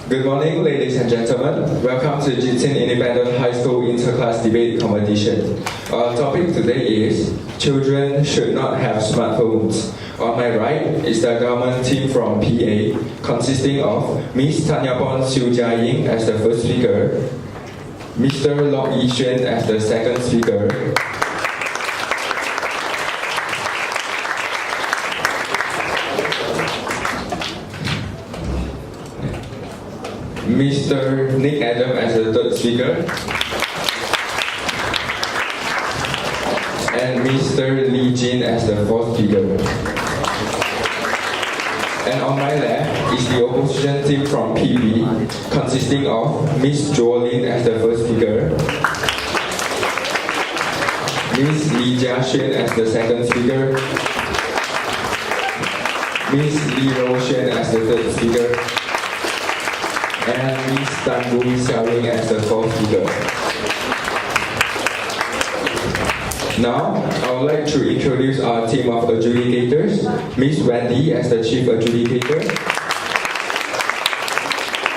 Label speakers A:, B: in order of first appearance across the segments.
A: Good morning, ladies and gentlemen. Welcome to Jitsin Independent High School Interclass Debate Competition. Our topic today is Children Should Not Have Smartphones. On my right is the government team from PA, consisting of Ms. Tanyapon Siu Jia-ying as the first speaker, Mr. Lok Yi-xuan as the second speaker, Mr. Nick Adam as the third speaker, and Mr. Lee Jin as the fourth speaker. And on my left is the opposition team from PB, consisting of Ms. Jolin as the first speaker, Ms. Lee Jia-xuan as the second speaker, Ms. Lee Ro-xuan as the third speaker, and Ms. Tan Bui Xiaoying as the fourth speaker. Now, I would like to introduce our team of adjudicators, Ms. Wendy as the chief adjudicator,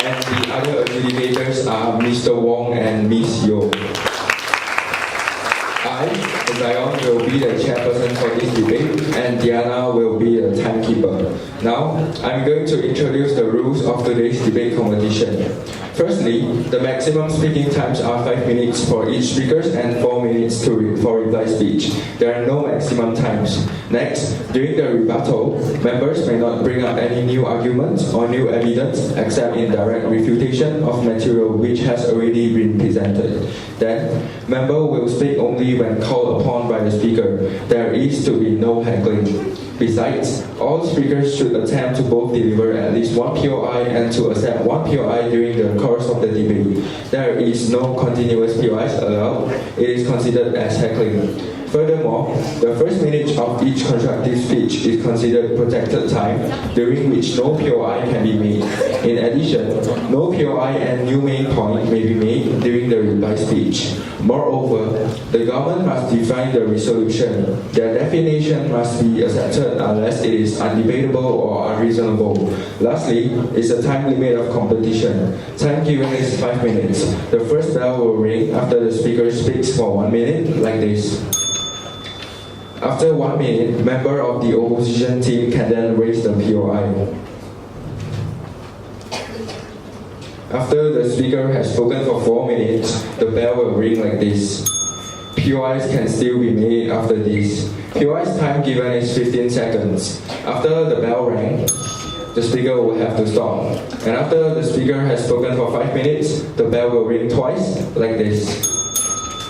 A: and the other adjudicators are Mr. Wong and Ms. Yo. I, Zion, will be the chairperson for this debate, and Diana will be the timekeeper. Now, I'm going to introduce the rules of today's debate competition. Firstly, the maximum speaking times are 5 minutes for each speaker and 4 minutes for reply speech. There are no maximum times. Next, during the rebuttal, members may not bring up any new arguments or new evidence except in direct refutation of material which has already been presented. Then, member will speak only when called upon by the speaker. There is to be no heckling. Besides, all speakers should attempt to both deliver at least one POI and to accept one POI during the course of the debate. There is no continuous POIs allowed. It is considered as heckling. Furthermore, the first minute of each constructive speech is considered protected time, during which no POI can be made. In addition, no POI and new main point may be made during the reply speech. Moreover, the government must define the resolution. Their definition must be accepted unless it is undebatable or unreasonable. Lastly, is a time limit of competition. Time given is 5 minutes. The first bell will ring after the speaker speaks for 1 minute, like this. After 1 minute, member of the opposition team can then raise the POI. After the speaker has spoken for 4 minutes, the bell will ring like this. POIs can still be made after this. POI's time given is 15 seconds. After the bell rang, the speaker will have to stop. And after the speaker has spoken for 5 minutes, the bell will ring twice, like this.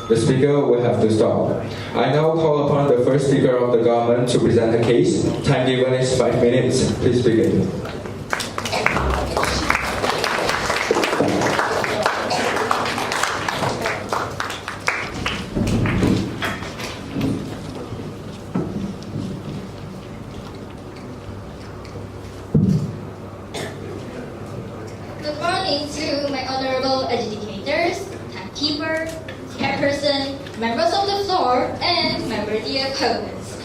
A: The speaker will have to stop. I now call upon the first speaker of the government to present the case. Time given is 5 minutes. Please begin.
B: Good morning to my honorable adjudicators, timekeeper, chairperson, members of the floor, and member dear opponents.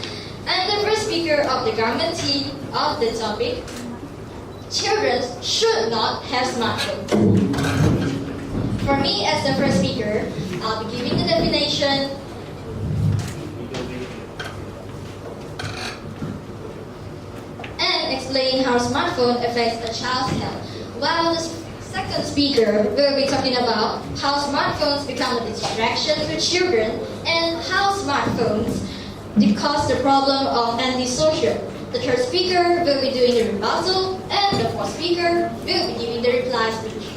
B: I'm the first speaker of the government team of the topic, children should not have smartphones. For me as the first speaker, I'll be giving the definition and explain how smartphone affects a child's health, while the second speaker will be talking about how smartphones become a distraction to children and how smartphones cause the problem of antisocial. The third speaker will be doing the rebuttal, and the fourth speaker will be giving the reply speech.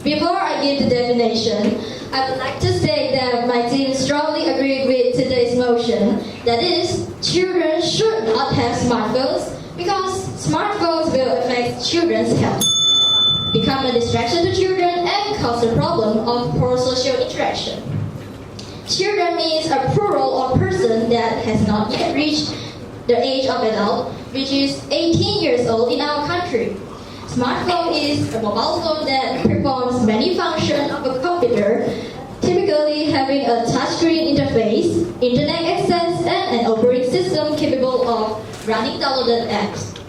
B: Before I give the definition, I would like to say that my team strongly agreed with today's motion, that is, children should not have smartphones because smartphones will affect children's health, become a distraction to children, and cause the problem of poor social interaction. Children means a plural or person that has not yet reached the age of adult, which is 18 years old in our country. Smartphone is a mobile phone that performs many functions of a computer, typically having a touchscreen interface, internet access, and an operating system capable of running downloaded apps.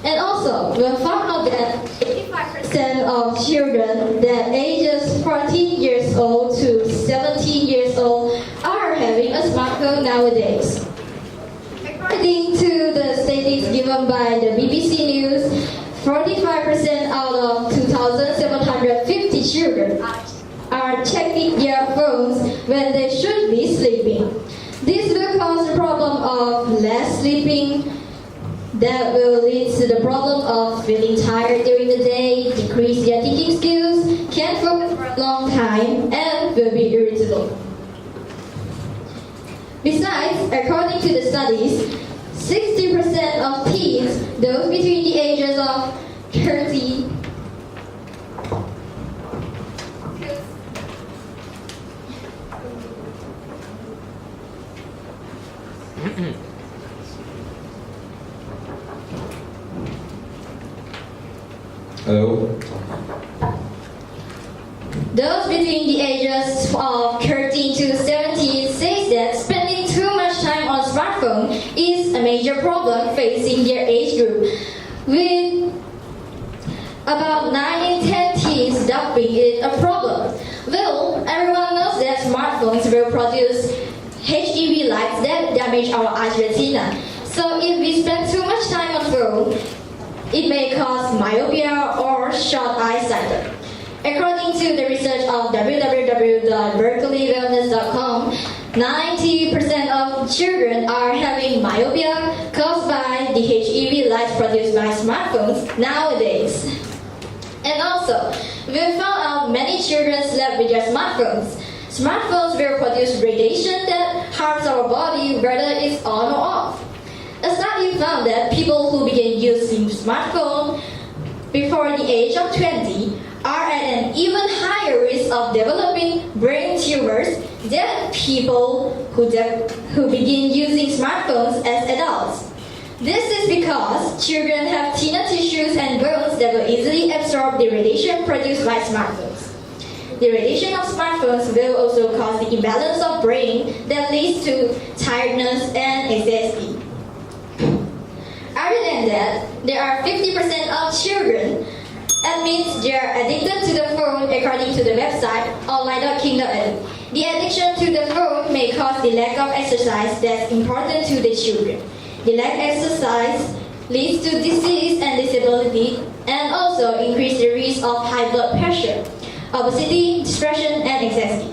B: And also, we found out that 85% of children that ages 14 years old to 17 years old are having a smartphone nowadays. According to the statistics given by the BBC News, 45% out of 2,750 children are checking their phones when they should be sleeping. This will cause the problem of less sleeping, that will lead to the problem of feeling tired during the day, decrease their thinking skills, can't focus for a long time, and will be irritable. Besides, according to the studies, 60% of teens, those between the ages of 30
A: Hello?
B: Those between the ages of 13 to 17 says that spending too much time on smartphone is a major problem facing their age group, with about 9 in 10 teens dubbing it a problem. Well, everyone knows that smartphones will produce HEV lights that damage our eyes retina. So if we spend too much time on phone, it may cause myopia or short eyesight. According to the research of www.berkeley.wellness.com, 90% of children are having myopia caused by the HEV lights produced by smartphones nowadays. And also, we found out many children slept with their smartphones. Smartphones will produce radiation that harms our body whether it's on or off. A study found that people who begin using smartphone before the age of 20 are at an even higher risk of developing brain tumors than people who begin using smartphones as adults. This is because children have thinner tissues and bones that will easily absorb the radiation produced by smartphones. The radiation of smartphones will also cause the imbalance of brain that leads to tiredness and anxiety. Other than that, there are 50% of children admit they are addicted to the phone according to the website online.king.edu. The addiction to the phone may cause the lack of exercise that's important to the children. The lack of exercise leads to disease and disability and also increase the risk of high blood pressure, obesity, depression, and anxiety.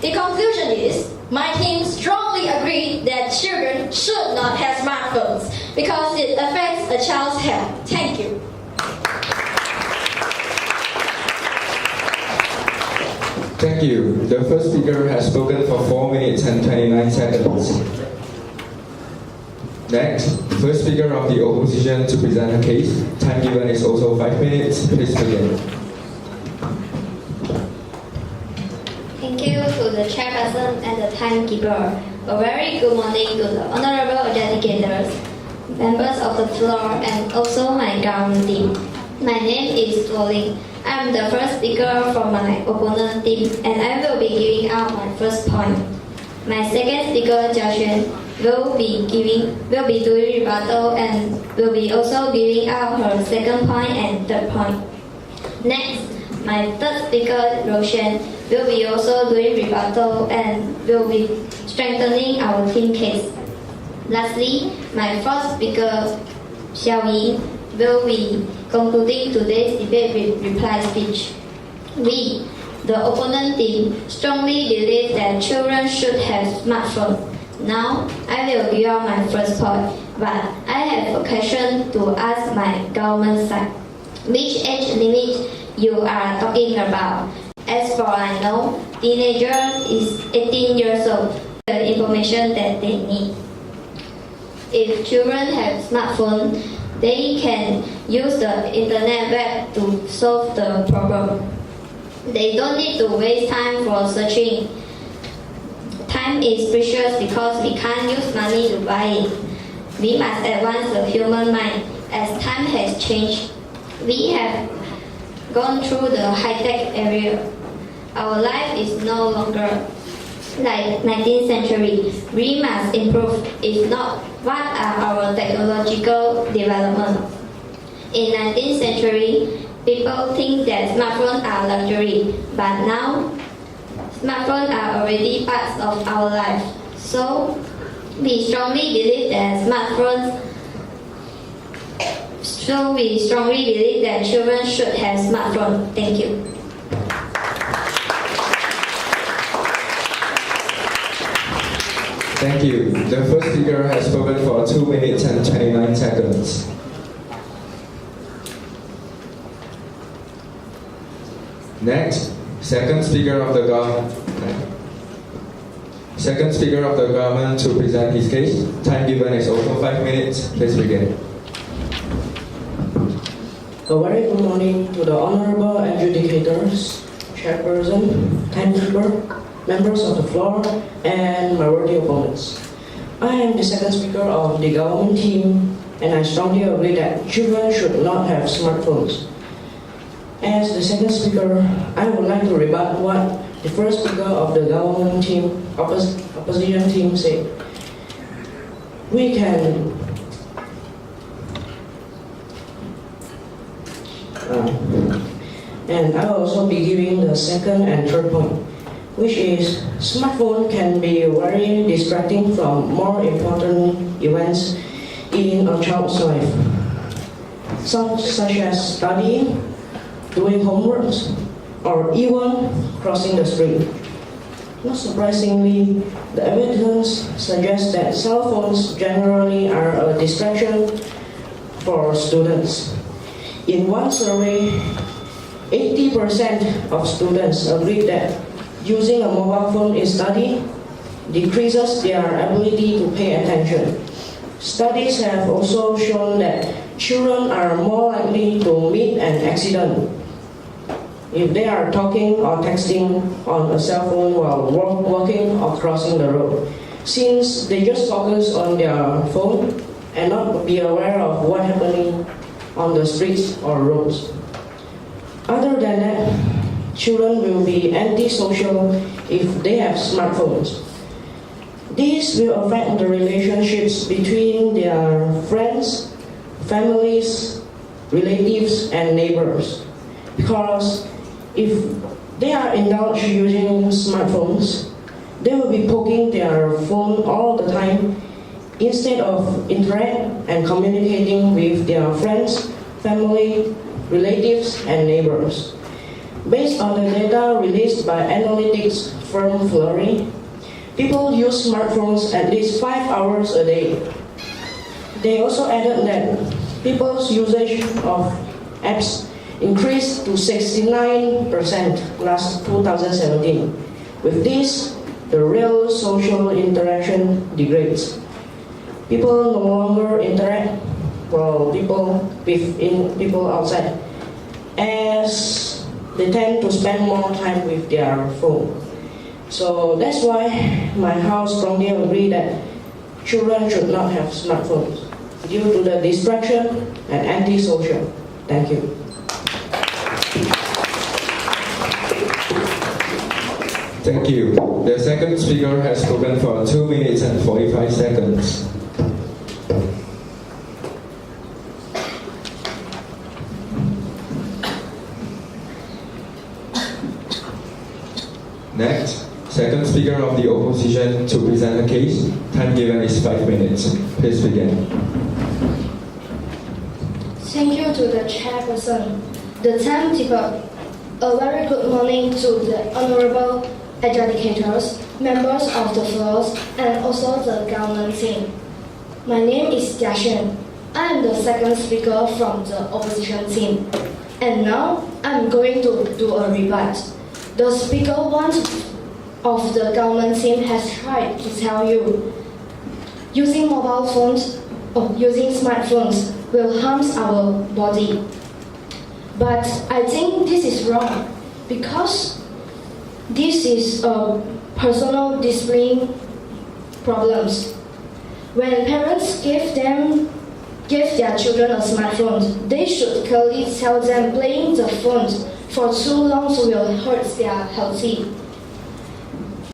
B: The conclusion is, my team strongly agree that children should not have smartphones because it affects a child's health. Thank you.
A: Thank you. The first speaker has spoken for 4 minutes and 29 seconds. Next, first speaker of the opposition to present her case. Time given is also 5 minutes. Please begin.
C: Thank you to the chairperson and the timekeeper. A very good morning to the honorable dedicators, members of the floor, and also my government team. My name is Tuoling. I am the first speaker from my opponent team, and I will be giving out my first point. My second speaker, Jia Xuan, will be doing rebuttal and will be also giving out her second point and third point. Next, my third speaker, Roshan, will be also doing rebuttal and will be strengthening our team case. Lastly, my fourth speaker, Xiao Ying, will be concluding today's debate with reply speech. We, the opponent team, strongly believe that children should have smartphones. Now, I will give out my first point, but I have a question to ask my government side. Which age limit you are talking about? As for I know, teenager is 18 years old. The information that they need. If children have smartphone, they can use the internet web to solve the problem. They don't need to waste time for searching. Time is precious because we can't use money to buy it. We must advance the human mind as time has changed. We have gone through the high-tech era. Our life is no longer like 19th century. We must improve. If not, what are our technological development? In 19th century, people think that smartphones are luxury, but now smartphones are already part of our life. So we strongly believe that children should have smartphones. Thank you.
A: Thank you. The first speaker has spoken for 2 minutes and 29 seconds. Next, second speaker of the government to present his case. Time given is also 5 minutes. Please begin.
D: A very good morning to the honorable adjudicators, chairperson, timekeeper, members of the floor, and my worthy opponents. I am the second speaker of the government team, and I strongly agree that children should not have smartphones. As the second speaker, I would like to rebut what the first speaker of the government team, opposition team said. We can and I will also be giving the second and third point, which is smartphone can be very distracting from more important events in a child's life, such as studying, doing homeworks, or even crossing the street. Not surprisingly, the evidence suggests that cell phones generally are a distraction for students. In one survey, 80% of students agreed that using a mobile phone in study decreases their ability to pay attention. Studies have also shown that children are more likely to meet an accident if they are talking or texting on a cell phone while walking or crossing the road, since they just focus on their phone and not be aware of what's happening on the streets or roads. Other than that, children will be antisocial if they have smartphones. This will affect the relationships between their friends, families, relatives, and neighbors. Because if they are indulged using smartphones, they will be poking their phone all the time instead of interact and communicating with their friends, family, relatives, and neighbors. Based on the data released by analytics firm Flurry, people use smartphones at least 5 hours a day. They also added that people's usage of apps increased to 69% last 2017. With this, the real social interaction degrades. People no longer interact with people outside, as they tend to spend more time with their phone. So that's why my house strongly agree that children should not have smartphones due to the distraction and antisocial. Thank you.
A: Thank you. The second speaker has spoken for 2 minutes and 45 seconds. Next, second speaker of the opposition to present a case. Time given is 5 minutes. Please begin.
B: Thank you to the chairperson, the timekeeper. A very good morning to the honorable adjudicators, members of the floors, and also the government team. My name is Jia Xuan. I am the second speaker from the opposition team. And now I'm going to do a rebut. The speaker one of the government team has tried to tell you using mobile phones or using smartphones will harm our body. But I think this is wrong because this is a personal discipline problems. When parents give their children a smartphone, they should clearly tell them playing the phone for too long will hurt their healthy.